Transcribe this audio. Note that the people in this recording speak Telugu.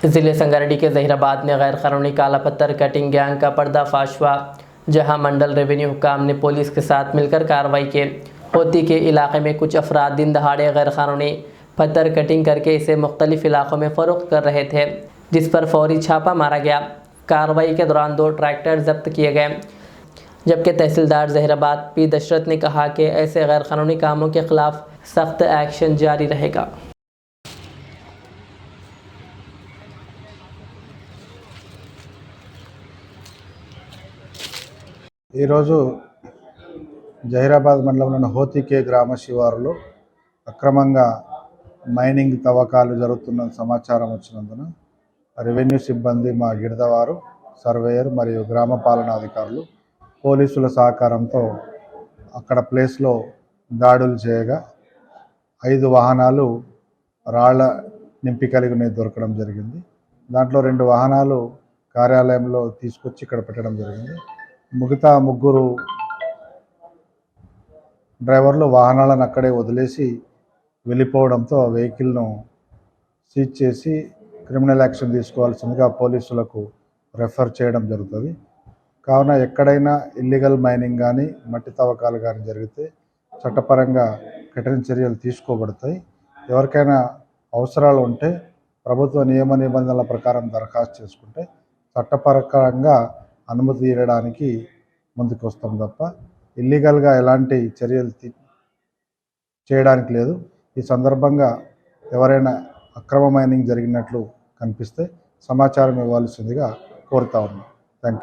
जिले संगारेड्डी के जहीराबाद में गैर कानूनी काला पत्थर कटिंग गैंग का पर्दाफाश हुआ, जहां मंडल रेवेन्यू हुकाम ने पुलिस के साथ मिलकर कार्रवाई की। होती के इलाके में कुछ अफराद दिन दहाड़े गैर कानूनी पत्थर कटिंग करके इसे मुख्तलिफ इलाकों में फ़रोख्त कर रहे थे, जिस पर फौरी छापा मारा गया। कार्रवाई के दौरान 2 ट्रैक्टर जब्त किए गए, जबकि तहसीलदार जहीराबाद पी दशरथ ने कहा कि ऐसे गैर कानूनी कामों के खिलाफ सख्त एक्शन जारी रहेगा। ఈరోజు జహీరాబాద్ మండలంలోని హోతికే గ్రామ శివారులో అక్రమంగా మైనింగ్ తవ్వకాలు జరుగుతున్న సమాచారం వచ్చినందున రెవెన్యూ సిబ్బంది, మా గిడదవారు, సర్వేయర్ మరియు గ్రామ పాలనాధికారులు పోలీసుల సహకారంతో అక్కడ ప్లేస్లో దాడులు చేయగా 5 వాహనాలు రాళ్ల నింపి కలిగినవి దొరకడం జరిగింది. దాంట్లో 2 వాహనాలు కార్యాలయంలో తీసుకొచ్చి ఇక్కడ పెట్టడం జరిగింది. మిగతా 3 డ్రైవర్లు వాహనాలను అక్కడే వదిలేసి వెళ్ళిపోవడంతో ఆ వెహికల్ను సీజ్ చేసి క్రిమినల్ యాక్షన్ తీసుకోవాల్సిందిగా పోలీసులకు రెఫర్ చేయడం జరుగుతుంది. కావున ఎక్కడైనా ఇల్లీగల్ మైనింగ్ కానీ మట్టి తవ్వకాలు కానీ జరిగితే చట్టపరంగా కఠిన చర్యలు తీసుకోబడతాయి. ఎవరికైనా అవసరాలు ఉంటే ప్రభుత్వ నియమ నిబంధనల ప్రకారం దరఖాస్తు చేసుకుంటే చట్టపరంగా అనుమతి తీయడానికి ముందుకు వస్తాం తప్ప ఇల్లీగల్గా ఎలాంటి చర్యలు చేయడానికి లేదు. ఈ సందర్భంగా ఎవరైనా అక్రమ మైనింగ్ జరిగినట్లు కనిపిస్తే సమాచారం ఇవ్వాల్సిందిగా కోరుతా ఉన్నాం. Thank you.